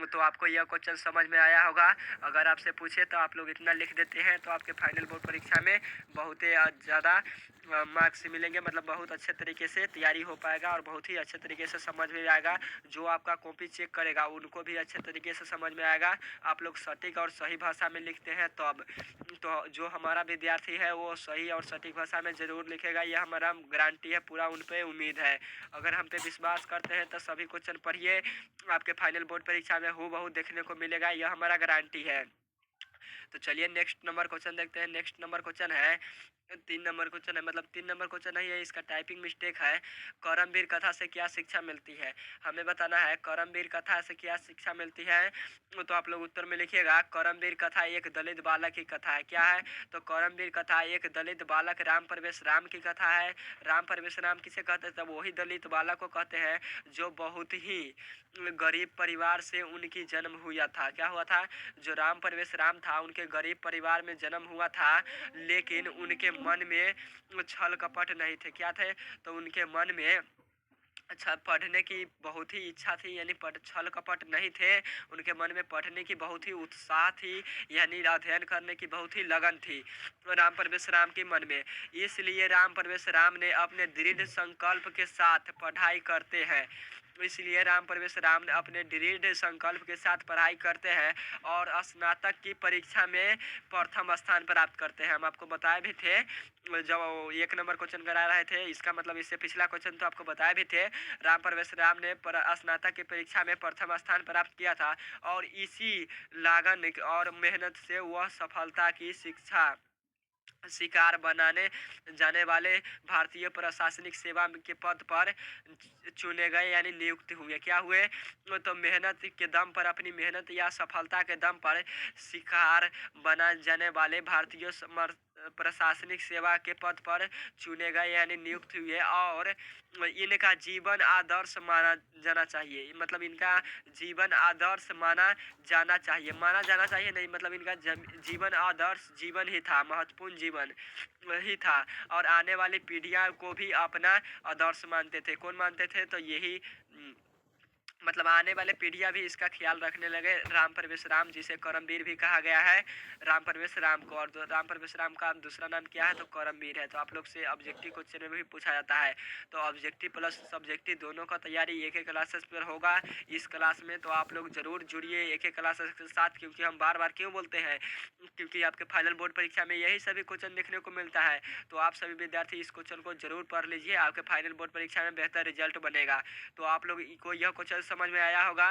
तो आपको यह क्वेश्चन समझ में आया होगा। अगर आपसे पूछे तो आप लोग इतना लिख देते हैं तो आपके फाइनल बोर्ड परीक्षा में बहुत ही ज़्यादा मार्क्स मिलेंगे, मतलब बहुत अच्छे तरीके से तैयारी हो पाएगा और बहुत ही अच्छे तरीके से समझ में आएगा। जो आपका कॉपी चेक करेगा उनको भी अच्छे तरीके से समझ में आएगा। आप लोग सटीक और सही भाषा में लिखते हैं तब तो जो हमारा विद्यार्थी है वो सही और सटीक भाषा में ज़रूर लिखेगा, यह हमारा गारंटी है, पूरा उन पर उम्मीद है। अगर हम पे विश्वास करते हैं तो सभी क्वेश्चन पढ़िए, आपके फाइनल बोर्ड परीक्षा में हूबहू देखने को मिलेगा, यह हमारा गारंटी है। तो चलिए नेक्स्ट नंबर क्वेश्चन देखते हैं। नेक्स्ट नंबर क्वेश्चन है 3 नंबर क्वेश्चन है, मतलब 3 नंबर क्वेश्चन नहीं है, इसका टाइपिंग मिस्टेक है। करमवीर कथा से क्या शिक्षा मिलती है? हमें बताना है करमवीर कथा से क्या शिक्षा मिलती है। तो आप लोग उत्तर में लिखिएगा करमवीर कथा एक दलित बालक की कथा है। क्या है? तो करमवीर कथा एक दलित बालक राम प्रवेश राम की कथा है। राम प्रवेश राम किसे कहते हैं? तब वही दलित बालक को कहते हैं जो बहुत ही गरीब परिवार से उनकी जन्म हुआ था। क्या हुआ था? जो राम प्रवेश राम था उनके गरीब परिवार में जन्म हुआ था, लेकिन उनके मन में छल कपट नहीं थे। क्या थे? तो उनके मन में अच्छा पढ़ने की बहुत ही इच्छा थी, यानी छल कपट नहीं थे। उनके मन में पढ़ने की बहुत ही उत्साह थी, यानी अध्ययन करने की बहुत ही लगन थी राम प्रवेश राम के मन में। इसलिए राम प्रवेश राम ने अपने दृढ़ संकल्प के साथ पढ़ाई करते हैं। इसलिए राम प्रवेश राम ने अपने दृढ़ संकल्प के साथ पढ़ाई करते हैं और स्नातक की परीक्षा में प्रथम स्थान प्राप्त करते हैं। हम आपको बताए भी थे जब 1 नंबर क्वेश्चन करा रहे थे, इसका मतलब इससे पिछला क्वेश्चन तो आपको बताए भी थे। राम प्रवेश राम ने स्नातक की परीक्षा में प्रथम स्थान प्राप्त किया था और इसी लागन और मेहनत से वह सफलता की शिकार बनाने जाने वाले भारतीय प्रशासनिक सेवा के पद पर चुने गए, यानी नियुक्त हुए। क्या हुए? तो मेहनत के दम पर, अपनी मेहनत या सफलता के दम पर शिकार बना जाने वाले भारतीय प्रशासनिक सेवा के पद पर चुने गए, यानी नियुक्त हुए। और इनका जीवन आदर्श माना जाना चाहिए, मतलब इनका जीवन आदर्श माना जाना चाहिए, माना जाना चाहिए नहीं, मतलब इनका जीवन आदर्श जीवन ही था, महत्वपूर्ण जीवन ही था और आने वाली पीढ़ियां को भी अपना आदर्श मानते थे। कौन मानते थे? तो यही मतलब आने वाले पीढ़ियां भी इसका ख्याल रखने लगे। राम प्रवेश राम जिसे करमवीर भी कहा गया है, राम प्रवेश राम को। और राम प्रवेश राम का दूसरा नाम क्या है? तो करमवीर है। तो आप लोग से ऑब्जेक्टिव क्वेश्चन में भी पूछा जाता है, तो ऑब्जेक्टिव प्लस सब्जेक्टिव दोनों का तैयारी एक क्लासेस पर होगा इस क्लास में। तो आप लोग जरूर जुड़िए एक क्लासेस के साथ, क्योंकि हम बार बार क्यों बोलते हैं, क्योंकि आपके फाइनल बोर्ड परीक्षा में यही सभी क्वेश्चन देखने को मिलता है। तो आप सभी विद्यार्थी इस क्वेश्चन को जरूर पढ़ लीजिए, आपके फाइनल बोर्ड परीक्षा में बेहतर रिजल्ट बनेगा। तो आप लोग को यह क्वेश्चन समझ में आया होगा।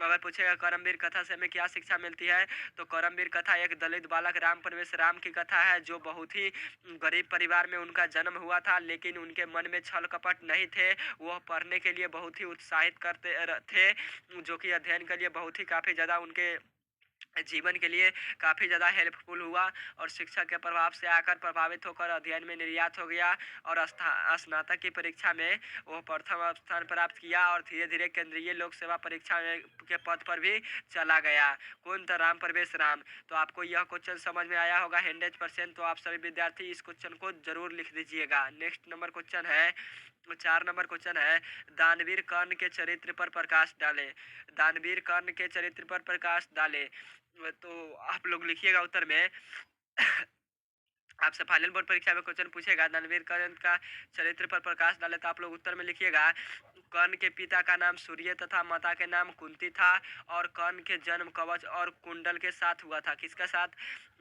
अगर पूछेगा करमवीर कथा से हमें क्या शिक्षा मिलती है, तो करमवीर कथा एक दलित बालक राम प्रवेश राम की कथा है, जो बहुत ही गरीब परिवार में उनका जन्म हुआ था, लेकिन उनके मन में छल कपट नहीं थे। वह पढ़ने के लिए बहुत ही उत्साहित करते थे, जो कि अध्ययन के लिए बहुत ही काफ़ी ज़्यादा उनके जीवन के लिए काफ़ी ज़्यादा हेल्पफुल हुआ और शिक्षा के प्रभाव से आकर प्रभावित होकर अध्ययन में निर्यात हो गया और स्नातक की परीक्षा में वो प्रथम स्थान प्राप्त किया और धीरे धीरे केंद्रीय लोक सेवा परीक्षा के पद पर भी चला गया। कौन था? राम प्रवेश राम। तो आपको यह क्वेश्चन समझ में आया होगा 100%। तो आप सभी विद्यार्थी इस क्वेश्चन को जरूर लिख दीजिएगा। नेक्स्ट नंबर क्वेश्चन है 4 नंबर क्वेश्चन है दानवीर कर्ण के चरित्र पर प्रकाश डाले। दानवीर कर्ण के चरित्र पर प्रकाश डाले। तो आप लोग लिखिएगा उत्तर में आपसे फाइनल बोर्ड परीक्षा में क्वेश्चन पूछेगा दानवीर कर्ण का चरित्र पर प्रकाश डाले, तो आप लोग उत्तर में लिखिएगा कर्ण के पिता का नाम सूर्य तथा माता के नाम कुंती था और कर्ण के जन्म कवच और कुंडल के साथ हुआ था। किसका साथ?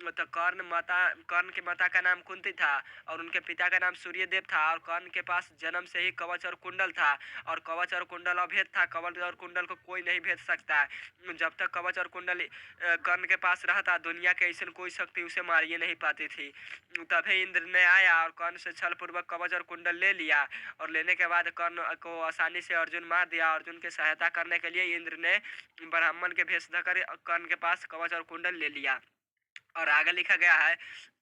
तो कर्ण के माता का नाम कुंती था और उनके पिता का नाम सूर्यदेव था और कर्ण के पास जन्म से ही कवच और कुंडल था और कवच और कुंडल अभेद था। कवच और कुंडल को कोई नहीं भेद सकता। जब तक कवच और कुंडल कर्ण के पास रहता, दुनिया के ऐसी कोई शक्ति उसे मारिए नहीं पाती थी। तभी इंद्र ने आया और कर्ण से छल पूर्वक कवच और कुंडल ले लिया और लेने के बाद कर्ण को आसानी से अर्जुन मार दिया। अर्जुन की सहायता करने के लिए इंद्र ने ब्राह्मण के भेष धकर कर्ण के पास कवच और कुंडल ले लिया। और आगे लिखा गया है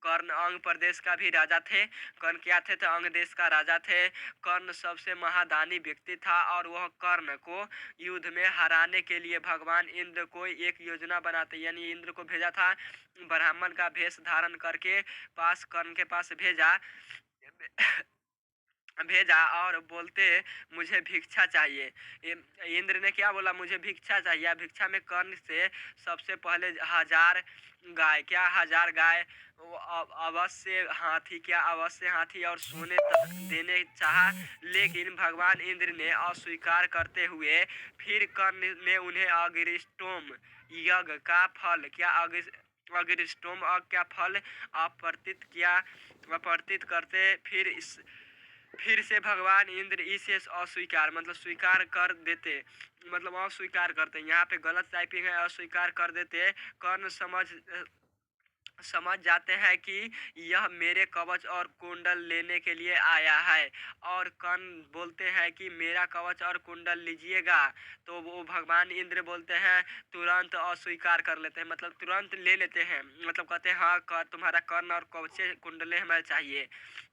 कर्ण अंग प्रदेश का भी राजा थे। कर्ण क्या थे? तो अंग देश का राजा थे। कर्ण सबसे महादानी व्यक्ति था और वह कर्ण को युद्ध में हराने के लिए भगवान इंद्र को एक योजना बनाते, यानी इंद्र को भेजा था, ब्राह्मण का भेष धारण करके कर्ण के पास भेजा भेजा और बोलते मुझे भिक्षा चाहिए। इंद्र ने क्या बोला, मुझे भिक्षा चाहिए। भिक्षा में कर्ण से सबसे पहले 1000 गाय, क्या 1000 गाय, अवश्य हाथी, क्या अवश्य हाथी और सोने देने चाहा, लेकिन भगवान इंद्र ने अस्वीकार करते हुए फिर कर्ण ने उन्हें अग्रिष्टोम यज्ञ का फल, क्या अग्रिष्टोम का फल अपर्तित किया। अपर्तित करते फिर से भगवान इंद्र इसे अस्वीकार मतलब स्वीकार कर देते, मतलब अस्वीकार करते। यहाँ पे गलत टाइपिंग है, अस्वीकार कर देते। कर्ण समझ जाते हैं कि यह मेरे कवच और कुंडल लेने के लिए आया है, और कर्ण बोलते हैं कि मेरा कवच और कुंडल लीजिएगा। तो वो भगवान इंद्र बोलते हैं, तुरंत अस्वीकार कर लेते हैं, मतलब तुरंत ले लेते हैं, मतलब कहते हैं हाँ तुम्हारा कर्ण और कवच कुंडलें हमें चाहिए।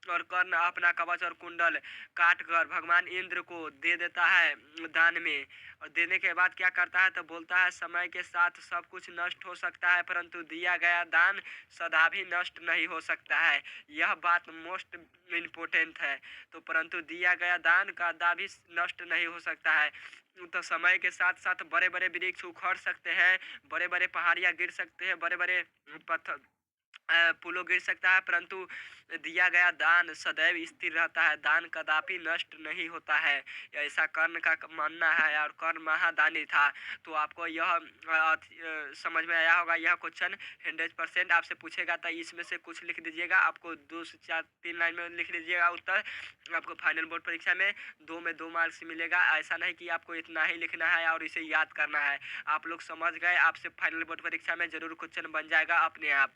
और कर्ण अपना कवच और कुंडल काट कर भगवान इंद्र को दे देता है दान में। और देने के बाद क्या करता है, तो बोलता है समय के साथ सब कुछ नष्ट हो सकता है, परंतु दिया गया दान सदा भी नष्ट नहीं हो सकता है। यह बात मोस्ट इम्पोर्टेंट है। तो परंतु दिया गया दान कदा भी नष्ट नहीं हो सकता है। तो समय के साथ साथ बड़े बड़े वृक्ष उखड़ सकते हैं, बड़े बड़े पहाड़ियाँ गिर सकते हैं, बड़े बड़े पत्थर पुलों गिर सकता है, परंतु दिया गया दान सदैव स्थिर रहता है, दान कदापि नष्ट नहीं होता है। ऐसा कर्ण का मानना है, और कर्ण महादानी था। तो आपको यह समझ में आया होगा। यह क्वेश्चन 100% आपसे पूछेगा, तो इसमें से कुछ लिख दीजिएगा। आपको 2 से 4 3 लाइन में लिख दीजिएगा उत्तर। आपको फाइनल बोर्ड परीक्षा में 2 मार्क्स मिलेगा। ऐसा नहीं कि आपको इतना ही लिखना है और इसे याद करना है। आप लोग समझ गए, आपसे फाइनल बोर्ड परीक्षा में जरूर क्वेश्चन बन जाएगा अपने आप,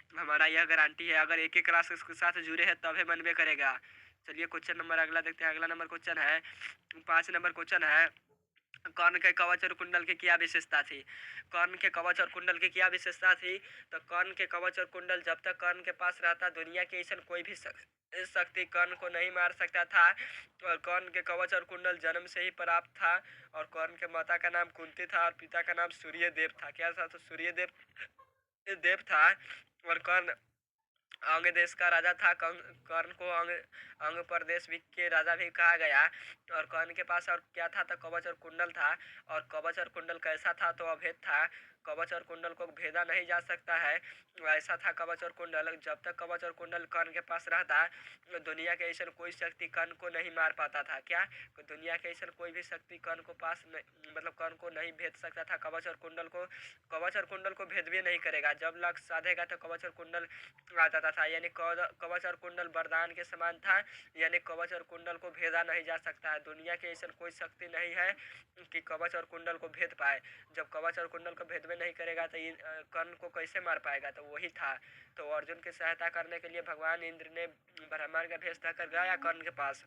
हमारा यह गारंटी है। अगर एक एक क्लास के साथ जुड़े हैं तभी बनबे करेगा। चलिए क्वेश्चन नंबर अगला देखते हैं। अगला नंबर क्वेश्चन है, 5 नंबर क्वेश्चन है, कर्ण के कवच और कुंडल की क्या विशेषता थी। कर्ण के कवच और कुंडल की क्या विशेषता थी, तो कर्ण के कवच और कुंडल जब तक कर्ण के पास रहता, दुनिया के ऐसा कोई भी शक्ति कर्ण को नहीं मार सकता था। और कर्ण के कवच और कुंडल जन्म से ही प्राप्त था। और कर्ण के माता का नाम कुंती था और पिता का नाम सूर्य देव था। क्या था, तो सूर्य देव था। और कर्ण अंग देश का राजा था। कर्ण को अंग प्रदेश भी के राजा भी कहा गया। और कर्ण के पास और क्या था, तो कवच और कुंडल था। और कवच और कुंडल कैसा था, तो अभेद था। कवच और कुंडल को भेदा नहीं जा सकता है, ऐसा था कवच और कुंडल। जब तक कवच और कुंडल कर्ण के पास रहता, दुनिया के ऐसा कोई शक्ति कर्ण को नहीं मार पाता था। क्या, दुनिया के ऐसा कोई भी शक्ति कर्ण को पास मतलब कर्ण को नहीं भेद सकता था। कवच और कुंडल को भेद भी नहीं करेगा। जब लक्ष्य साधेगा तो कवच और कुंडल आ जाता था। यानी कवच और कुंडल वरदान के समान था। यानी कवच और कुंडल को भेदा नहीं जा सकता है। दुनिया के ऐसा कोई शक्ति नहीं है कि कवच और कुंडल को भेद पाए। जब कवच और कुंडल को भेद में नहीं करेगा तो कर्ण को कैसे मार पाएगा, तो वही था। तो अर्जुन की सहायता करने के लिए भगवान इंद्र ने ब्रह्मांड का भेष धर गया कर्ण के पास,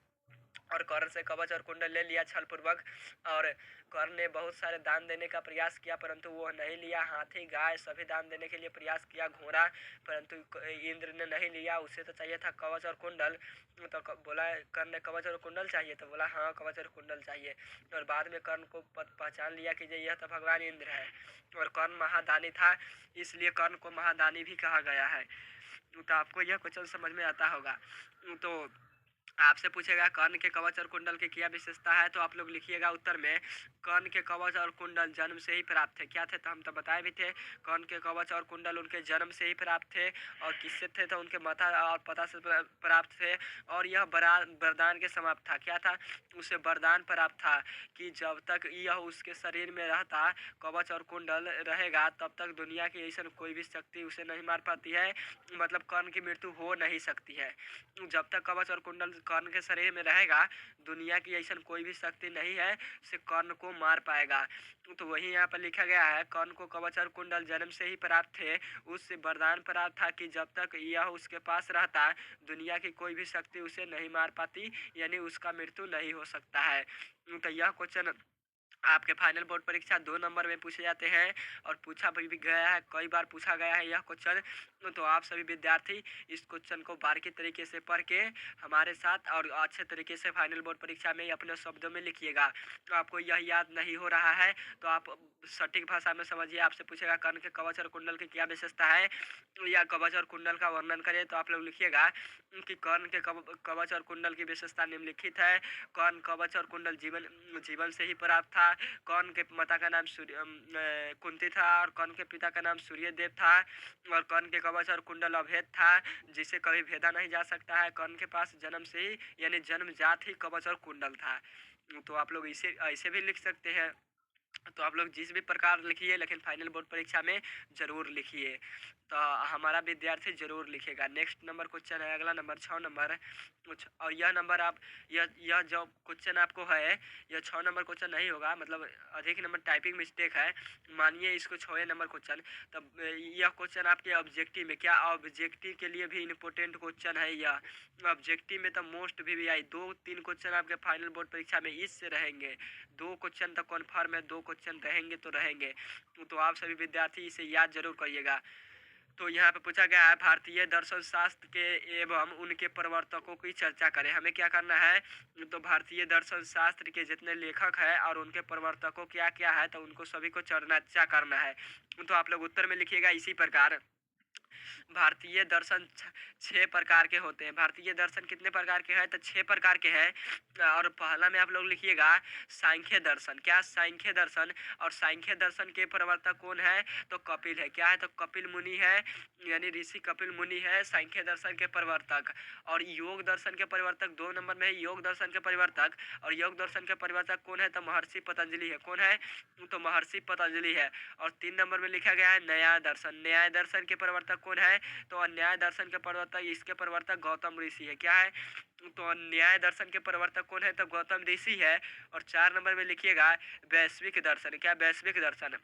और कर्ण से कवच और कुंडल ले लिया छल पूर्वक। और कर्ण ने बहुत सारे दान देने का प्रयास किया, परंतु वह नहीं लिया। हाथी गाय सभी दान देने के लिए प्रयास किया, घोड़ा, परंतु इंद्र ने नहीं लिया। उसे तो चाहिए था कवच और कुंडल। तो बोला कर्ण ने कवच और कुंडल चाहिए, तो बोला हाँ कवच और कुंडल चाहिए। और बाद में कर्ण को पहचान लिया कि यह तो भगवान इंद्र है। और कर्ण महादानी था, इसलिए कर्ण को महादानी भी कहा गया है। तो आपको यह क्वेश्चन समझ में आता होगा। तो आपसे पूछेगा कर्ण के कवच और कुंडल की क्या विशेषता है, तो आप लोग लिखिएगा उत्तर में, कर्ण के कवच और कुंडल जन्म से ही प्राप्त थे। क्या थे, तो हम तो बताए भी थे। कर्ण के कवच और कुंडल उनके जन्म से ही प्राप्त थे। और किससे थे, तो उनके माता और पिता से प्राप्त थे। और यह वरदान के समाप्त था। क्या था, उसे वरदान प्राप्त था कि जब तक यह उसके शरीर में रहता, कवच और कुंडल रहेगा, तब तक दुनिया की ऐसा कोई भी शक्ति उसे नहीं मार पाती है। मतलब कर्ण की मृत्यु हो नहीं सकती है। जब तक कवच और कुंडल कर्ण के शरीर में रहेगा, दुनिया की ऐसा कोई भी शक्ति नहीं है से कर्ण को मार पाएगा। तो वही यहाँ पर लिखा गया है, कर्ण को कवच और कुंडल जन्म से ही प्राप्त थे। उससे वरदान प्राप्त था कि जब तक यह उसके पास रहता, दुनिया की कोई भी शक्ति उसे नहीं मार पाती, यानी उसका मृत्यु नहीं हो सकता है। तो यह क्वेश्चन आपके फाइनल बोर्ड परीक्षा 2 नंबर में पूछे जाते हैं और पूछा भी गया है, कई बार पूछा गया है यह क्वेश्चन। तो आप सभी विद्यार्थी इस क्वेश्चन को बारीकी तरीके से पढ़ के हमारे साथ और अच्छे तरीके से फाइनल बोर्ड परीक्षा में अपने शब्दों में लिखिएगा। तो आपको यह याद नहीं हो रहा है तो आप सटीक भाषा में समझिए। आपसे पूछेगा कर्ण के कवच और कुंडल की क्या विशेषता है, या कवच और कुंडल का वर्णन करें, तो आप लोग लिखिएगा कि कर्ण के कवच और कुंडल की विशेषता निम्नलिखित है। कर्ण कवच और कुंडल जीवन जीवन से ही प्राप्त था। कर्ण के माता का नाम कुंती था और कर्ण के पिता का नाम सूर्यदेव था। और कर्ण के कवच और कुंडल अभेद था, जिसे कभी भेदा नहीं जा सकता है। कर्ण के पास जन्म से ही यानी जन्मजात ही कवच और कुंडल था। तो आप लोग इसे ऐसे भी लिख सकते हैं। तो आप लोग जिस भी प्रकार लिखिए, लेकिन फाइनल बोर्ड परीक्षा में ज़रूर लिखिए। तो हमारा विद्यार्थी ज़रूर लिखेगा। नेक्स्ट नंबर क्वेश्चन है, अगला नंबर 6 नंबर कुछ, और यह नंबर आप यह जो क्वेश्चन आपको है यह 6 नंबर क्वेश्चन नहीं होगा, मतलब अधिक नंबर टाइपिंग मिस्टेक है, मानिए इसको 6 नंबर क्वेश्चन। तब यह क्वेश्चन आपके ऑब्जेक्टिव में, क्या ऑब्जेक्टिव के लिए भी इम्पोर्टेंट क्वेश्चन है यह। ऑब्जेक्टिव में तो मोस्ट भी 2-3 क्वेश्चन आपके फाइनल बोर्ड परीक्षा में इससे रहेंगे। 2 क्वेश्चन तो कन्फर्म है, 2 क्वेश्चन रहेंगे तो रहेंगे। तो आप सभी विद्यार्थी इसे याद जरूर करिएगा। तो यहाँ पे पूछा गया है भारतीय दर्शन शास्त्र के एवं उनके प्रवर्तकों की चर्चा करें। हमें क्या करना है, तो भारतीय दर्शन शास्त्र के जितने लेखक हैं और उनके प्रवर्तकों क्या क्या है, तो उनको सभी को चर्चा करना है। तो आप लोग उत्तर में लिखिएगा इसी प्रकार। भारतीय दर्शन 6 प्रकार के होते हैं। भारतीय दर्शन कितने प्रकार के हैं, तो 6 प्रकार के हैं। और पहला में आप लोग लिखिएगा सांख्य दर्शन। क्या, सांख्य दर्शन। और सांख्य दर्शन के प्रवर्तक कौन है, तो कपिल है। क्या है, तो कपिल मुनि है, यानी ऋषि कपिल मुनि है सांख्य दर्शन के प्रवर्तक। और योग दर्शन के प्रवर्तक 2 नंबर में है, योग दर्शन के प्रवर्तक। और योग दर्शन के प्रवर्तक कौन है, तो महर्षि पतंजलि है। कौन है, तो महर्षि पतंजलि है। और 3 नंबर में लिखा गया है न्याय दर्शन। न्याय दर्शन के प्रवर्तक कौन है, तो न्याय दर्शन के प्रवर्तक, इसके प्रवर्तक गौतम ऋषि है। क्या है, तो न्याय दर्शन के प्रवर्तक कौन है, तो गौतम ऋषि है। और 4 नंबर में लिखिएगा वैश्विक दर्शन। क्या, वैश्विक दर्शन।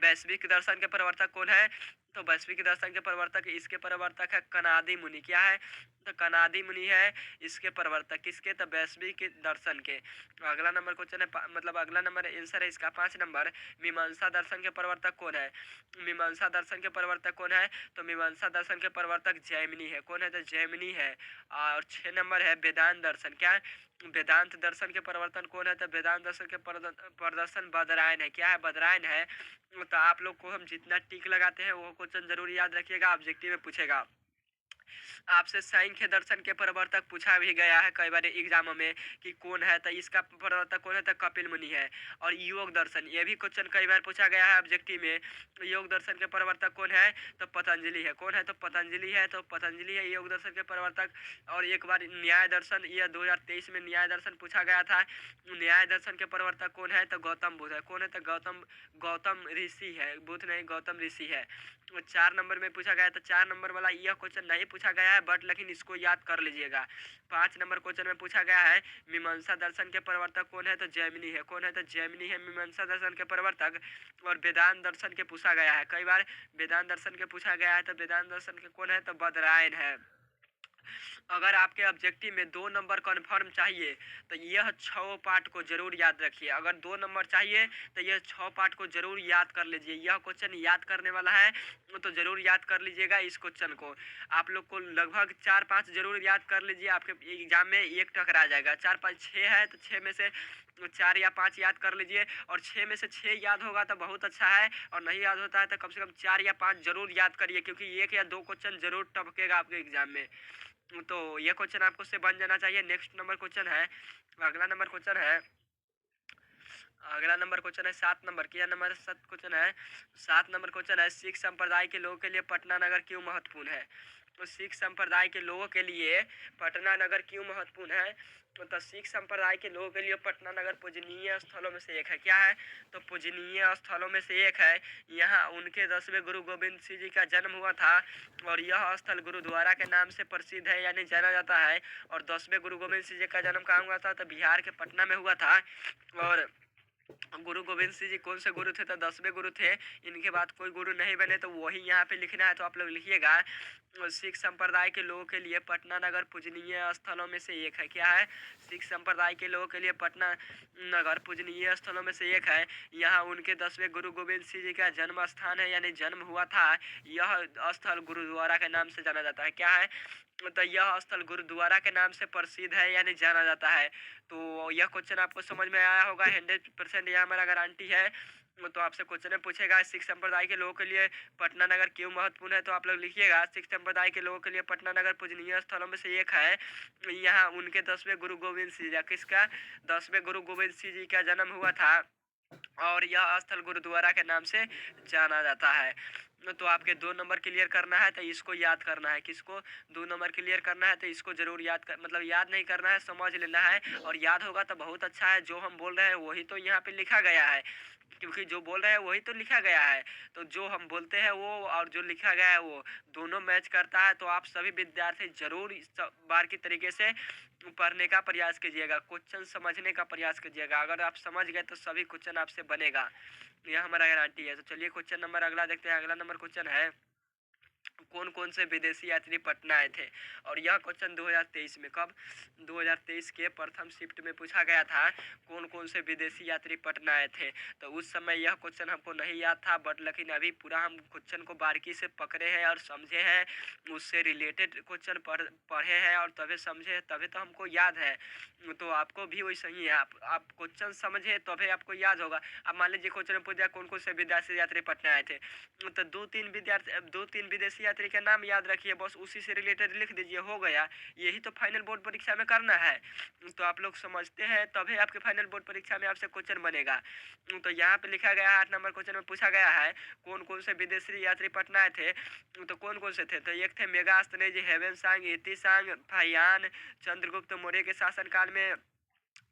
वैश्विक दर्शन के प्रवर्तक कौन है, तो वैश्विक दर्शन के प्रवर्तक, इसके प्रवर्तक है कनादी मुनि। क्या है, तो कनादी मुनि है इसके प्रवर्तक। किसके, तो वैश्विक दर्शन के। अगला नंबर क्वेश्चन है, मतलब अगला नंबर आंसर है इसका 5 नंबर। मीमांसा दर्शन के प्रवर्तक कौन है, मीमांसा दर्शन के प्रवर्तक कौन है, तो मीमांसा दर्शन के प्रवर्तक जैमिनी है। कौन है, तो जैमिनी है। और 6 नंबर है वेदांत दर्शन। क्या है, वेदांत दर्शन के प्रवर्तन कौन है, तो वेदांत दर्शन के प्रदर्शन बदरायन है। क्या है, बदरायन है। तो आप लोग को हम जितना टिक लगाते हैं वो क्वेश्चन जरूर याद रखिएगा, ऑब्जेक्टिव में पूछेगा। आपसे सांख्य दर्शन के प्रवर्तक पूछा भी गया है कई बार एग्जाम में कि कौन है, तो इसका प्रवर्तक कौन है, तो कपिल मुनि है। और योग दर्शन, ये भी क्वेश्चन कई बार पूछा गया है ऑब्जेक्टिव में। तो योग दर्शन के प्रवर्तक कौन है, तो पतंजलि है। कौन है, तो पतंजलि है। तो पतंजलि है योग दर्शन के प्रवर्तक। और एक बार न्याय दर्शन, यह 2023 में न्याय दर्शन पूछा गया था। न्याय दर्शन के प्रवर्तक कौन है, तो गौतम बुद्ध है। कौन है, तो गौतम ऋषि है, बुद्ध नहीं गौतम ऋषि है। 4 नंबर में पूछा गया, तो 4 नंबर वाला यह क्वेश्चन नहीं पूछा गया है, बट लेकिन इसको याद कर लीजिएगा। 5 नंबर क्वेश्चन में पूछा गया है मीमांसा दर्शन के प्रवर्तक कौन है, तो जैमिनी है। कौन है, तो जैमिनी है मीमांसा दर्शन के प्रवर्तक। और वेदांत दर्शन के पूछा गया है कई बार, वेदांत दर्शन के पूछा गया है, तो वेदांत दर्शन के कौन है, तो बदरायन है। अगर आपके ऑब्जेक्टिव में 2 नंबर कन्फर्म चाहिए तो यह 6 पार्ट को जरूर याद रखिए। अगर 2 नंबर चाहिए तो यह 6 पार्ट को जरूर याद कर लीजिए। यह क्वेश्चन याद करने वाला है, तो जरूर याद कर लीजिएगा इस क्वेश्चन को। आप लोग को लगभग 4-5 जरूर याद कर लीजिए, आपके एग्जाम में एक टकरा जाएगा। 4-5 6 है तो 6 में से 4 या 5 याद कर लीजिए। और 6 में से 6 याद होगा तो बहुत अच्छा है, और नहीं याद होता है तो कम से कम 4 या 5 जरूर याद करिए, क्योंकि 1 या 2 क्वेश्चन जरूर टपकेगा आपके एग्जाम में। तो ये क्वेश्चन आपको से बन जाना चाहिए। नेक्स्ट नंबर क्वेश्चन है, अगला नंबर क्वेश्चन है, अगला नंबर क्वेश्चन है 7 नंबर। क्या नंबर 7 क्वेश्चन है, 7 नंबर क्वेश्चन है सिख संप्रदाय के लोगों के लिए पटना नगर क्यों महत्वपूर्ण है। तो सिख संप्रदाय के लोगों के लिए पटना नगर क्यों महत्वपूर्ण है, तो सिख संप्रदाय के लोगों के लिए पटना नगर पूजनीय स्थलों में से एक है। क्या है, तो पूजनीय स्थलों में से एक है। यहाँ उनके 10वें गुरु गोविंद सिंह जी का जन्म हुआ था। और यह स्थल गुरुद्वारा के नाम से प्रसिद्ध है, यानी जाना जाता है। और 10वें गुरु गोविंद सिंह जी का जन्म कहाँ हुआ था, तो बिहार के पटना में हुआ था। और गुरु गोविंद सिंह जी कौन से गुरु थे? तो 10वें गुरु थे। इनके बाद कोई गुरु नहीं बने, तो वही यहाँ पे लिखना है। तो आप लोग लिखिएगा, सिख संप्रदाय के लोगों के लिए पटना नगर पूजनीय स्थलों में से एक है। क्या है? सिख संप्रदाय के लोगों के लिए पटना नगर पूजनीय स्थलों में से एक है। यहाँ उनके 10वें गुरु गोविंद सिंह जी का जन्म स्थान है, यानी जन्म हुआ था। यह स्थल गुरुद्वारा के नाम से जाना जाता है। क्या है? तो यह स्थल गुरुद्वारा के नाम से प्रसिद्ध है, यानी जाना जाता है। तो यह क्वेश्चन आपको समझ में आया होगा 100%, यह हमारा गारंटी है। तो आपसे क्वेश्चन पूछेगा सिख संप्रदाय के लोगों के लिए पटना नगर क्यों महत्वपूर्ण है, तो आप लोग लिखिएगा सिख संप्रदाय के लोगों के लिए पटना नगर पूजनीय स्थलों में से एक है। यहाँ उनके 10वें गुरु गोविंद सिंह जी, किसका? 10वें गुरु गोविंद सिंह जी का जन्म हुआ था, और यह स्थल गुरुद्वारा के नाम से जाना जाता है। तो आपके 2 नंबर क्लियर करना है, तो इसको याद करना है। किसको? 2 नंबर क्लियर करना है, तो इसको जरूर याद कर, मतलब याद नहीं करना है, समझ लेना है। और याद होगा तो बहुत अच्छा है। जो हम बोल रहे हैं वही तो यहाँ पे लिखा गया है, क्योंकि जो बोल रहे हैं वही तो लिखा गया है। तो जो हम बोलते हैं वो और जो लिखा गया है वो दोनों मैच करता है। तो आप सभी विद्यार्थी जरूर इस बार की तरीके से पढ़ने का प्रयास कीजिएगा, क्वेश्चन समझने का प्रयास कीजिएगा। अगर आप समझ गए तो सभी क्वेश्चन आपसे बनेगा, यह हमारा गारंटी है। तो चलिए क्वेश्चन नंबर अगला देखते हैं। अगला नंबर क्वेश्चन है, कौन कौन से विदेशी यात्री पटना आए थे? और यह क्वेश्चन 2023 में, कब? 2023 के प्रथम शिफ्ट में पूछा गया था, कौन कौन से विदेशी यात्री पटना आए थे। तो उस समय यह क्वेश्चन हमको नहीं याद था, बट लेकिन अभी पूरा हम क्वेश्चन को बारीकी से पकड़े हैं और समझे हैं, उससे रिलेटेड क्वेश्चन पढ़े हैं और तभी समझे, तभी तो हमको याद है। तो आपको भी वैसे ही है, आप क्वेश्चन समझे तभी आपको याद होगा। अब मान लीजिए क्वेश्चन में पूछ दिया कौन कौन से विदेशी यात्री पटना आए थे, तो 2-3 विदेशी यात्री का नाम याद रखिए, बस उसी से रिलेटेड लिख दीजिए, हो गया। यही तो फाइनल बोर्ड परीक्षा में करना है। तो आप लोग समझते हैं तभी आपके फाइनल बोर्ड परीक्षा में आपसे क्वेश्चन बनेगा। तो यहाँ पे लिखा गया है 8 नंबर क्वेश्चन में पूछा गया है, कौन कौन से विदेशी यात्री पटना आए थे। तो कौन कौन से थे? तो एक थे मेगास्थनीज, हेवेन सांग, इति सांग, फाहियान। चंद्रगुप्त मौर्य के शासनकाल में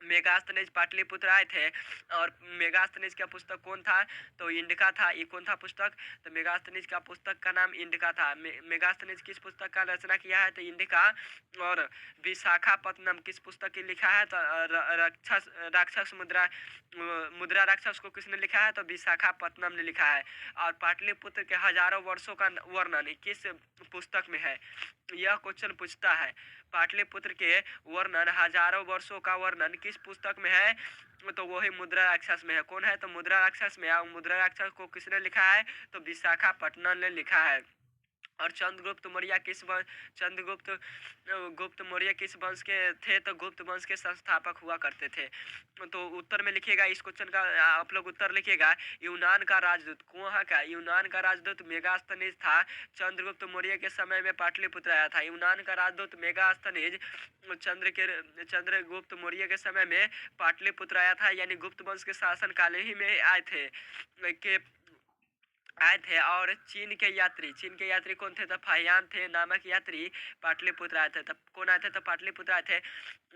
मेगास्थनीज पाटलिपुत्र आए थे। और मेगास्थनीज का पुस्तक कौन था? तो इंडिका था। ये कौन था पुस्तक? तो मेगास्थनीज का पुस्तक का नाम इंडिका था। मेगास्थनीज किस पुस्तक का रचना किया है? तो इंडिका। और विशाखापत्तनम किस पुस्तक की लिखा है? तो राक्षस राक्षस मुद्रा मुद्रा राक्षस को किसने लिखा है? तो विशाखापत्तनम ने लिखा है। और पाटलिपुत्र के हजारों वर्षों का वर्णन किस पुस्तक में है? यह क्वेश्चन पूछता है, पाटलिपुत्र के वर्णन, हजारों वर्षों का वर्णन किस पुस्तक में है? तो वही मुद्रा राक्षस में है। कौन है? तो मुद्रा राक्षस में। और मुद्रा राक्षस को किसने लिखा है? तो विशाखापट्टनम ने लिखा है। और चंद्रगुप्त मौर्य किस वंश चंद्रगुप्त गुप्त मौर्य किस वंश के थे? तो गुप्त वंश के संस्थापक हुआ करते थे। तो उत्तर में लिखिएगा इस क्वेश्चन का, आप लोग उत्तर लिखिएगा, यूनान का राजदूत। कौन का? यूनान का राजदूत मेगास्थनीज था। चंद्रगुप्त मौर्य के समय में पाटलिपुत्र आया था। यूनान का राजदूत मेगास्थनीज चंद्रगुप्त मौर्य के समय में पाटलिपुत्र आया था, यानी गुप्त वंश के शासन काल ही में आए थे और चीन के यात्री कौन थे? तो फाहियान थे नामक यात्री पाटलिपुत्र आए थे। तब कौन आए थे? तो पाटलिपुत्र आए थे।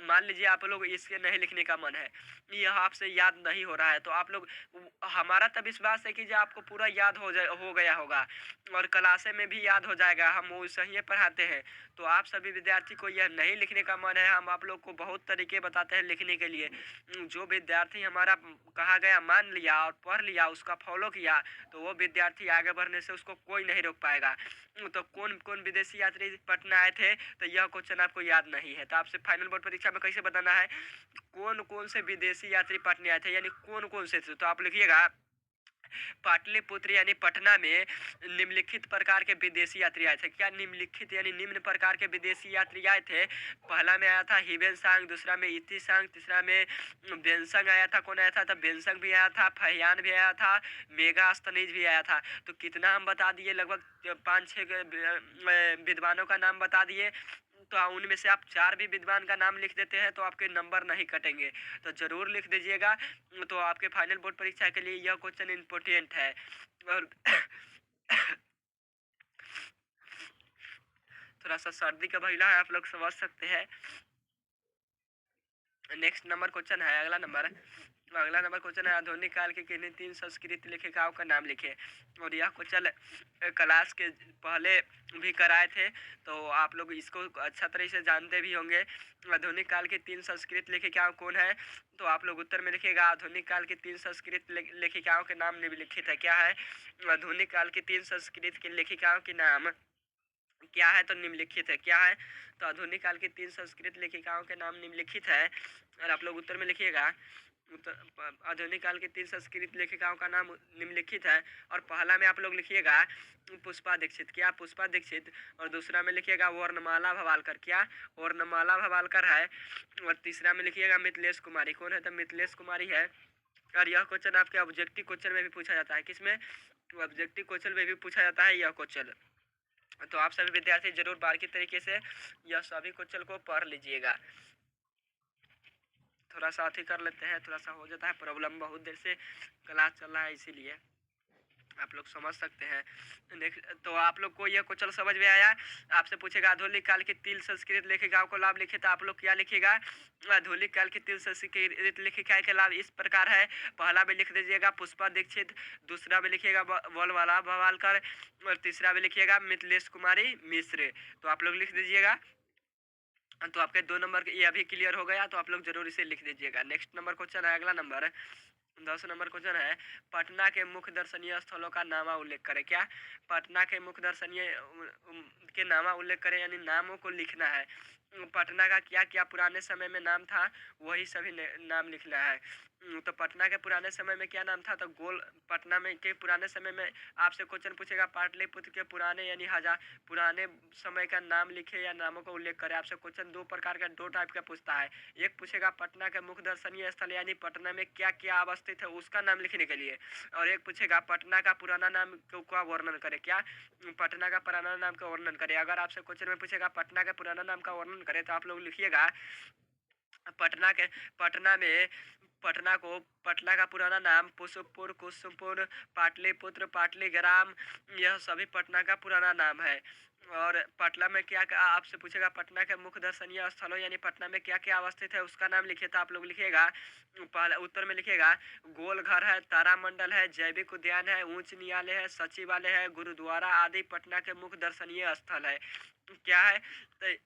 मान लीजिए आप लोग इसके नहीं लिखने का मन है, यह आपसे याद नहीं हो रहा है, तो आप लोग, हमारा तो विश्वास है कि जो आपको पूरा याद हो गया होगा और क्लासे में भी याद हो जाएगा, हम वो सही पढ़ाते हैं। तो आप सभी विद्यार्थी को यह नहीं लिखने का मन है, हम आप लोग को बहुत तरीके बताते हैं लिखने के लिए। जो विद्यार्थी हमारा कहा गया मान लिया और पढ़ लिया, उसका फॉलो किया, तो वो विद्यार्थी आगे बढ़ने से उसको कोई नहीं रोक पाएगा। तो कौन कौन विदेशी यात्री पटना आए थे? तो यह क्वेश्चन आपको याद नहीं है, तो आपसे फाइनल बोर्ड परीक्षा में कैसे बताना है कौन कौन से विदेशी यात्री पटना आए थे, यानी कौन कौन से थे। तो आप लिखिएगा, पाटलिपुत्र यानी पटना में निम्नलिखित प्रकार के विदेशी यात्री आए थे। क्या निम्नलिखित यानी निम्न प्रकार के विदेशी यात्री आए थे? पहला में आया था हिबेन सांग, दूसरा में इति सांग, तीसरा में बेंसंग आया था। कौन आया था? तो बेंसंग भी आया था, फहियान भी आया था, मेगास्थनीज भी आया था। तो कितना हम बता दिए? लगभग 5-6 विद्वानों का नाम बता दिए। तो उनमें से आप 4 भी विद्वान का नाम लिख देते हैं तो आपके नंबर नहीं कटेंगे, तो जरूर लिख दीजिएगा। तो आपके फाइनल बोर्ड परीक्षा के लिए यह क्वेश्चन इम्पोर्टेंट है। और थोड़ा सा सर्दी का महिला है, आप लोग समझ सकते हैं। नेक्स्ट नंबर क्वेश्चन है, अगला नंबर अगला नंबर क्वेश्चन है, आधुनिक काल के किन्हीं 3 संस्कृत लेखिकाओं का नाम लिखे। और यह क्वेश्चन क्लास के पहले भी कराए थे, तो आप लोग इसको अच्छा तरीके से जानते भी होंगे। आधुनिक काल की 3 संस्कृत लेखिकाओं कौन है? तो आप लोग उत्तर में लिखिएगा, आधुनिक काल की 3 संस्कृत लेखिकाओं के नाम निम्नलिखित है। क्या है? आधुनिक काल की 3 संस्कृत की लेखिकाओं के नाम क्या है? तो निम्नलिखित है। क्या है? तो आधुनिक काल की 3 संस्कृत लेखिकाओं के नाम निम्नलिखित है, और आप लोग उत्तर में लिखिएगा। आधुनिक काल की 3 संस्कृत लेखिकाओं का नाम निम्नलिखित है, और पहला में आप लोग लिखिएगा पुष्पा दीक्षित। क्या? पुष्पा दीक्षित। और दूसरा में लिखिएगा वर्णमाला भवालकर। क्या? वर्णमाला भवालकर है। और तीसरा में लिखिएगा मिथिलेश कुमारी। कौन है? तो मिथिलेश कुमारी है। और यह क्वेश्चन आपके ऑब्जेक्टिव क्वेश्चन में भी पूछा जाता है। किसमें? ऑब्जेक्टिव क्वेश्चन में भी पूछा जाता है यह क्वेश्चन। तो आप सभी विद्यार्थी जरूर बारीकी तरीके से यह सभी क्वेश्चन को पढ़ लीजिएगा। थोड़ा सा अथी कर लेते हैं, थोड़ा सा हो जाता है प्रॉब्लम, बहुत देर से क्लास चल रहा है इसीलिए आप लोग समझ सकते हैं। तो आप लोग को यह क्वेश्चन समझ में आया? आपसे पूछेगा आधुनिक काल की 3 संस्कृत लेखिकाओं को लाभ लिखे, तो आप लोग क्या लिखिएगा? आधुनिक काल की 3 संस्कृत लेखिकाएं के लाभ इस प्रकार है। पहला में लिख दीजिएगा पुष्पा दीक्षित, दूसरा में लिखिएगा वर्णमाला भवालकर, और तीसरा में लिखिएगा मिथिलेश कुमारी मिश्र। तो आप लोग लिख दीजिएगा। तो आपके 2 नंबर ये अभी क्लियर हो गया, तो आप लोग जरूर इसे लिख दीजिएगा। नेक्स्ट नंबर क्वेश्चन है, अगला नंबर 10 नंबर क्वेश्चन है, पटना के मुख्य दर्शनीय स्थलों का नामा उल्लेख करें। क्या? पटना के मुख्य दर्शनीय के नामा उल्लेख करें, यानी नामों को लिखना है। पटना का क्या क्या पुराने समय में नाम था, वही सभी नाम लिखना है। तो पटना के पुराने समय में क्या नाम था? तो गोल पटना में के पुराने समय में आपसे क्वेश्चन पूछेगा पाटलिपुत्र के पुराने यानी हजार पुराने समय का नाम लिखे या नामों का उल्लेख करें। आपसे क्वेश्चन 2 प्रकार का 2 टाइप का पूछता है। एक पूछेगा पटना के मुख्य दर्शनीय स्थल यानी पटना में क्या क्या अवस्थित है उसका नाम लिखने के लिए, और एक पूछेगा पटना का पुराना नाम का वर्णन करे। क्या? पटना का पुराना नाम का वर्णन करे। अगर आपसे क्वेश्चन में पूछेगा पटना का पुराना नाम का वर्णन करे, तो आप लोग लिखिएगा पटना में पटना को पटना का पुराना नाम पुष्पपुर, कुसुमपुर, पाटलिपुत्र, पाटलीग्राम, यह सभी पटना का पुराना नाम है। और पटना में क्या क्या आपसे पूछेगा पटना के मुख्य दर्शनीय स्थलों यानी पटना में क्या क्या अवस्थित है उसका नाम लिखिए। तो आप लोग लिखिएगा, पहले उत्तर में लिखिएगा गोलघर है, तारामंडल है, जैविक उद्यान है, उच्च न्यायालय है, सचिवालय है, गुरुद्वारा आदि पटना के मुख्य दर्शनीय स्थल है। क्या है? तो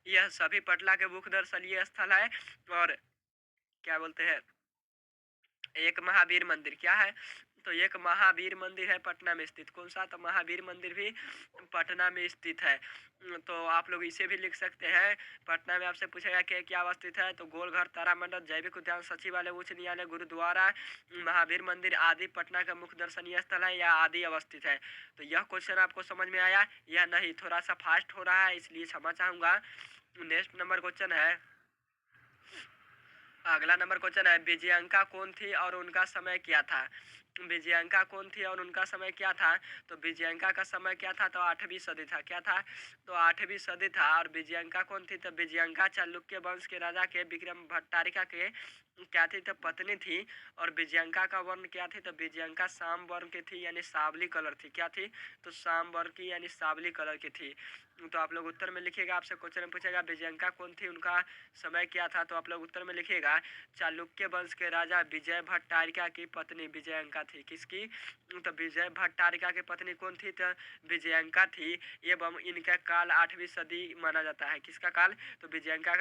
यह सभी पटना के मुख्य दर्शनीय स्थल है। और क्या बोलते हैं, एक महावीर मंदिर। क्या है? तो एक महावीर मंदिर है पटना में स्थित। कौन सा? तो महावीर मंदिर भी पटना में स्थित है। तो आप लोग इसे भी लिख सकते हैं। पटना में आपसे पूछेगा कि क्या अवस्थित है, तो गोलघर, तारामंडल, जैविक उद्यान, सचिवालय, उच्च न्यायालय, गुरुद्वारा, महावीर मंदिर आदि पटना का मुख्य दर्शनीय स्थल है या आदि अवस्थित है। तो यह क्वेश्चन आपको समझ में आया या नहीं? थोड़ा सा फास्ट हो रहा है इसलिए क्षमा चाहूंगा। नेक्स्ट नंबर क्वेश्चन है, अगला नंबर क्वेश्चन है, विजयंका कौन थी और उनका समय क्या था? विजयंका कौन थी और उनका समय क्या था? तो विजयंका का समय क्या था? तो 8वीं सदी था। क्या था? तो 8वीं सदी था। और विजयंका कौन थी? तो विजयंका चालुक्य वंश के राजा के विक्रम भट्टारिका के क्या थी? तो पत्नी थी। और विजयंका का वर्ण क्या थी? तो विजयंका साम वर्ण की थी यानी सावली कलर थी। क्या थी? तो साम वर्ण की यानी सावली कलर की थी। तो आप लोग उत्तर में लिखिएगा। आपसे क्वेश्चन में पूछेगा विजयंका कौन थी, उनका समय क्या था, तो आप लोग उत्तर में लिखिएगा चालुक्य वंश के राजा विजय भट्टारिका की पत्नी विजयंका थी। किसकी? तो विजय भट्टारिका की पत्नी कौन थी? तो विजयंका थी। एवं इनका काल 8वीं सदी माना जाता है। किसका काल? तो विजयंका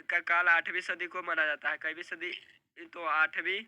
का काल 8वीं सदी को माना जाता है। कईवीं सदी? तो 8वीं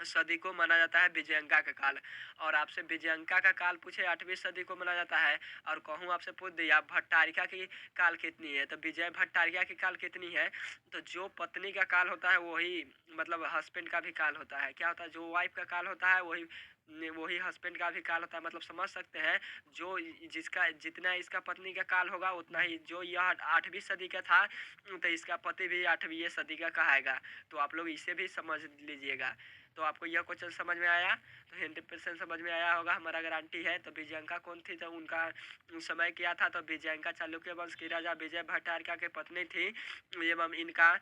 सदी को माना जाता है विजयंका का काल। और आपसे विजयंका का काल पूछे 8वीं सदी को माना जाता है, और कहूँ आपसे पूछ दिया भट्टारिका की काल कितनी है, तो विजय भट्टारिका की काल कितनी है? तो जो पत्नी का काल होता है वही मतलब हस्बैंड का भी काल होता है। क्या होता है? जो वाइफ का काल होता है वही वही हस्बैंड का भी काल होता है। मतलब समझ सकते हैं, जो जिसका जितना इसका पत्नी का काल होगा उतना ही जो यह 8वीं सदी का था, तो इसका पति भी 8वीं सदी का कहाएगा। तो आप लोग इसे भी समझ लीजिएगा। तो आपको यह क्वेश्चन समझ में आया? तो 100% समझ में आया होगा, हमारा गारंटी है। तो विजयंका कौन थी, तो उनका समय क्या था? तो विजयंका चालुक्य वंश की राजा विजय भट्टारिका की पत्नी थी। एवं इनका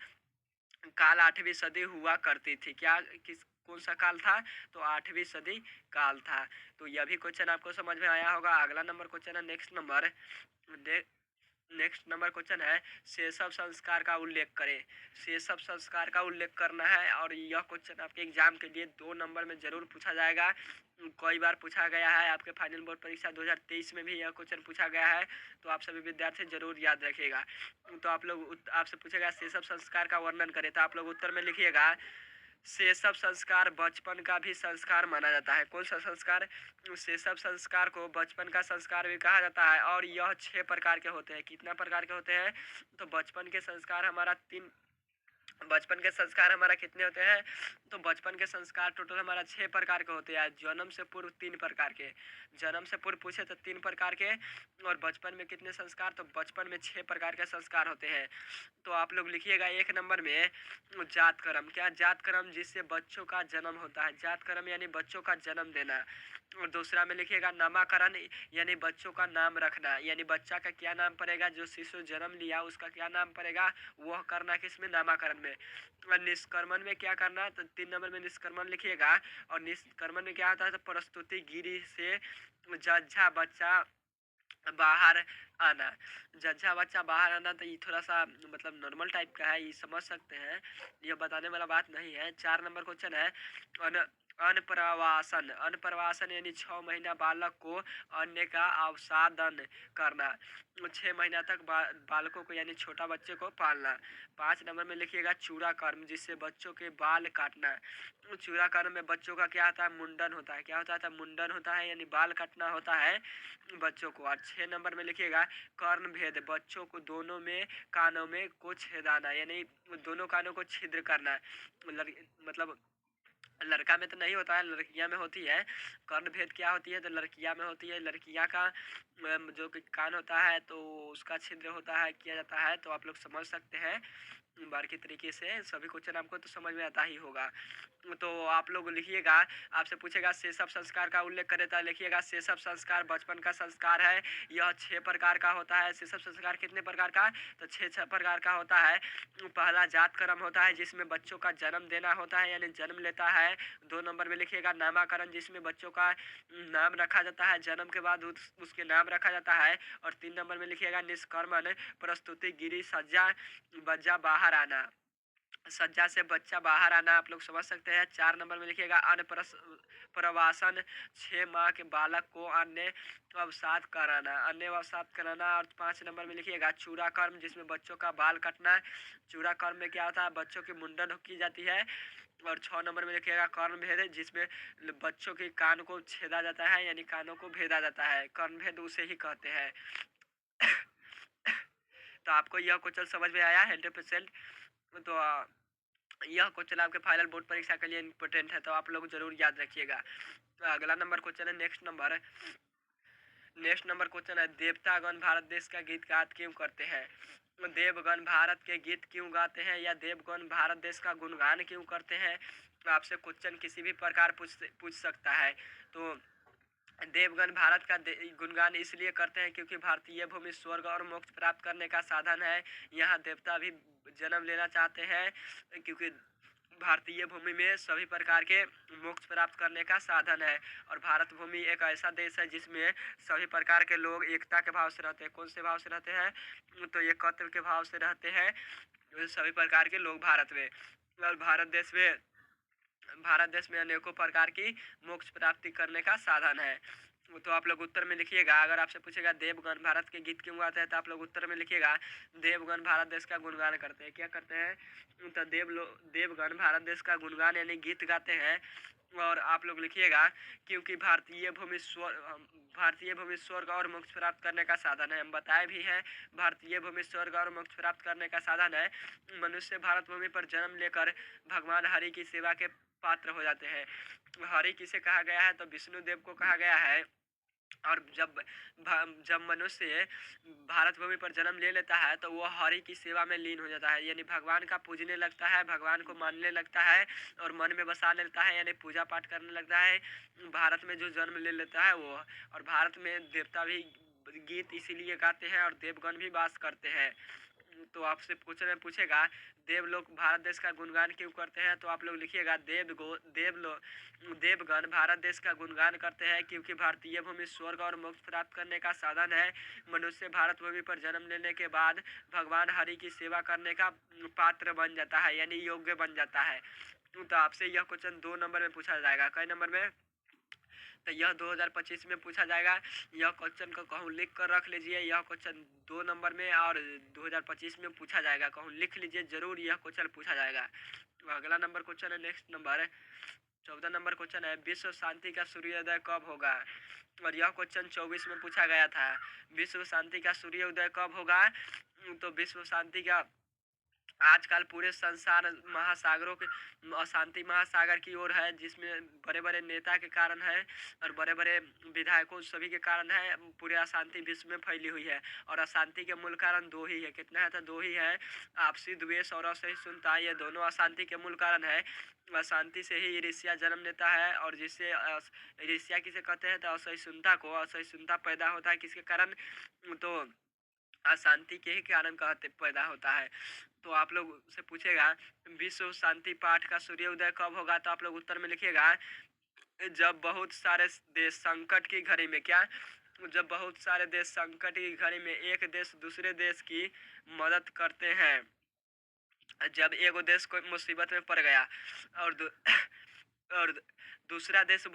काल 8वीं सदी हुआ करती थी। क्या किस कौन सा काल था? तो 8वीं सदी काल था। तो यह भी क्वेश्चन आपको समझ में आया होगा। अगला नंबर क्वेश्चन है, next number next number question है, शैशव संस्कार का उल्लेख करें। शैशव संस्कार का उल्लेख करना है और यह क्वेश्चन आपके एग्जाम के लिए 2 नंबर में जरूर पूछा जाएगा। कई बार पूछा गया है, आपके फाइनल बोर्ड परीक्षा 2023 में भी यह क्वेश्चन पूछा गया है, तो आप सभी विद्यार्थी जरूर याद रखिएगा। तो आप लोग आपसे पूछेगा शैशव संस्कार का वर्णन करें, तो आप लोग उत्तर में लिखिएगा शैशव संस्कार बचपन का भी संस्कार माना जाता है। कौन सा संस्कार? शैशव संस्कार को बचपन का संस्कार भी कहा जाता है और यह 6 प्रकार के होते हैं। कितना प्रकार के होते हैं? तो बचपन के संस्कार हमारा कितने होते हैं? तो बचपन के संस्कार टोटल हमारा 6 प्रकार के होते हैं। जन्म से पूर्व 3 प्रकार के, जन्म से पूर्व पूछे तो 3 प्रकार के, और बचपन में कितने संस्कार? तो बचपन में 6 प्रकार के संस्कार होते हैं। तो आप लोग लिखिएगा 1 नंबर में जात कर्म। क्या? जात कर्म, जिससे बच्चों का जन्म होता है। जात कर्म यानी बच्चों का जन्म देना। और दूसरा में लिखिएगा नामकरण, यानी बच्चों का नाम रखना, यानी बच्चा का क्या नाम पड़ेगा, जो शिशु जन्म लिया उसका क्या नाम पड़ेगा, वह करना किसमें? नामकरण में। और निष्कर्मण में क्या करना? तो 3 नंबर में निष्कर्मण लिखिएगा। और निष्कर्मण में क्या होता है? तो प्रस्तुति गिरी से जज्झा बच्चा बाहर आना। जज्झा बच्चा बाहर आना, तो ये थोड़ा सा मतलब नॉर्मल टाइप का है, ये समझ सकते हैं, ये बताने वाला बात नहीं है। 4 नंबर क्वेश्चन है, अन अनप्रवासन। अनप्रवासन यानी 6 महीना बालक को अन्य का अवसादन करना। 6 महीना तक बालकों को यानी छोटा बच्चे को पालना। 5 नंबर में लिखिएगा चूड़ा कर्म, जिससे बच्चों के बाल काटना। चूड़ा कर्म में बच्चों का क्या होता है? मुंडन होता है। क्या होता है? तो मुंडन होता है, यानी बाल काटना होता है बच्चों को। और 6 नंबर में लिखिएगा कर्ण भेद, बच्चों को दोनों में कानों में को छेदाना, यानी दोनों कानों को छिद्र करना। मतलब लड़का में तो नहीं होता है, लड़कियां में होती है। कर्ण भेद क्या होती है? तो लड़कियां में होती है। लड़कियां का जो कि कान होता है तो उसका छिद्र होता है, किया जाता है। तो आप लोग समझ सकते हैं बारीकी तरीके से, सभी क्वेश्चन आपको तो समझ में आता ही होगा। तो आप लोग लिखिएगा, आपसे पूछेगा शैशव संस्कार का उल्लेख करें, तो लिखिएगा शैशव संस्कार बचपन का संस्कार है। यह 6 प्रकार का होता है। शैशव संस्कार कितने प्रकार का? तो 6 प्रकार का होता है। पहला जात कर्म होता है, जिसमें बच्चों का जन्म देना होता है, यानी जन्म लेता है। 2 नंबर में लिखिएगा नामकरण, जिसमें बच्चों का नाम रखा जाता है, जन्म के बाद उसके नाम रखा जाता है। और 3 नंबर में लिखिएगा निष्कर्मण, प्रस्तुति गिरी सज्जा बच्चा बाहर आना। सज्जा से बच्चा बाहर आना, आप लोग समझ सकते हैं। 4 नंबर में लिखिएगा प्रवासन, 6 माह के बालक को अन्य अवसाद कराना, अन्य अवसाद कराना। और 5 नंबर में लिखिएगा चूड़ा कर्म, जिसमें बच्चों का बाल कटना। चूड़ा कर्म में क्या होता है? बच्चों की मुंडन की जाती है। और 6 नंबर में लिखिएगा कर्ण भेद, जिसमें बच्चों के कान को छेदा जाता है, यानी कानों को भेदा जाता है। कर्ण भेद उसे ही कहते हैं। तो आपको यह क्वेश्चन समझ में आया 100%? तो यह क्वेश्चन आपके फाइनल बोर्ड परीक्षा के लिए इम्पोर्टेंट है, तो आप लोग जरूर याद रखिएगा। तो अगला नंबर क्वेश्चन है, नेक्स्ट नंबर क्वेश्चन है, देवतागण भारत देश का गीत गात क्यों करते हैं? देवगण भारत के गीत क्यों गाते हैं, या देवगण भारत देश का गुणगान क्यों करते हैं? तो आपसे क्वेश्चन किसी भी प्रकार पूछ सकता है। तो देवगण भारत का गुणगान इसलिए करते हैं क्योंकि भारतीय भूमि स्वर्ग और मोक्ष प्राप्त करने का साधन है। यहाँ देवता भी जन्म लेना चाहते हैं, क्योंकि भारतीय भूमि में सभी प्रकार के मोक्ष प्राप्त करने का साधन है। और भारत भूमि एक ऐसा देश है जिसमें सभी प्रकार के लोग एकता के भाव से रहते हैं। कौन से भाव से रहते हैं? तो एकत्र के भाव से रहते हैं सभी प्रकार के लोग भारत में। और भारत देश में अनेकों प्रकार की मोक्ष प्राप्ति करने का साधन है। तो आप लोग उत्तर में लिखिएगा, अगर आपसे पूछेगा देवगण भारत के गीत क्यों गाते हैं, तो आप लोग उत्तर में लिखिएगा देवगण भारत देश का गुणगान करते हैं। क्या करते हैं? तो देवगण भारत देश का गुणगान यानी गीत गाते हैं। और आप लोग लिखिएगा क्योंकि भारतीय भूमि स्वर्ग और मोक्ष प्राप्त करने का साधन है। हम बताए भी हैं, भारतीय भूमि स्वर्ग और मोक्ष प्राप्त करने का साधन है। मनुष्य भारत भूमि पर जन्म लेकर भगवान हरि की सेवा के पात्र हो जाते हैं। हरि किसे कहा गया है? तो विष्णु देव को कहा गया है। और जब मनुष्य भारत भूमि पर जन्म ले लेता है तो वह हरि की सेवा में लीन हो जाता है, यानी भगवान का पूजने लगता है, भगवान को मानने लगता है और मन में बसा लेता है, यानी पूजा पाठ करने लगता है। भारत में जो जन्म ले लेता है वो। और भारत में देवता भी गीत इसीलिए गाते हैं और देवगण भी वास करते हैं। तो आपसे क्वेश्चन में पूछेगा देवलोक भारत देश का गुणगान क्यों करते हैं, तो आप लोग लिखिएगा देवगण भारत देश का गुणगान करते हैं क्योंकि भारतीय भूमि स्वर्ग और मोक्ष प्राप्त करने का साधन है। मनुष्य भारत भूमि पर जन्म लेने के बाद भगवान हरि की सेवा करने का पात्र बन जाता है, यानी योग्य बन जाता है। तो आपसे यह क्वेश्चन 2 नंबर में पूछा जाएगा। कई नंबर में, तो यह 2025 में पूछा जाएगा। यह क्वेश्चन को कहूँ लिख कर रख लीजिए, यह क्वेश्चन 2 नंबर में और 2025 में पूछा जाएगा, कहूँ लिख लीजिए, जरूर यह क्वेश्चन पूछा जाएगा। अगला नंबर क्वेश्चन है, नेक्स्ट नंबर 14 नंबर क्वेश्चन है, विश्व शांति का सूर्योदय कब होगा, और यह क्वेश्चन 24 में पूछा गया था। विश्व शांति का सूर्योदय कब होगा, तो विश्व शांति का आजकल पूरे संसार महासागरों के अशांति महासागर की ओर है, जिसमें बड़े बड़े नेता के कारण है और बड़े बड़े विधायकों सभी के कारण है, पूरे अशांति विश्व में फैली हुई है। और अशांति के मूल कारण दो ही है, कितना है, तो दो ही है, आपसी द्वेष और असहिष्णुता, ये दोनों अशांति के मूल कारण है। अशांति से ही ईर्ष्या जन्म लेता है, और जिससे ईर्ष्या किसे कहते हैं, तो असहिष्णुता को, असहिष्णुता पैदा होता है किसके कारण, तो अशांति के ही कारण कहते पैदा होता है। तो आप लोग से पूछेगा विश्व शांति पाठ का सूर्योदय कब होगा, तो आप लोग उत्तर में लिखिएगा जब बहुत सारे देश संकट की घड़ी में, क्या, जब बहुत सारे देश संकट की घड़ी में एक देश दूसरे देश की मदद करते हैं। जब एगो देश कोई मुसीबत में पड़ गया और और दूसरा देश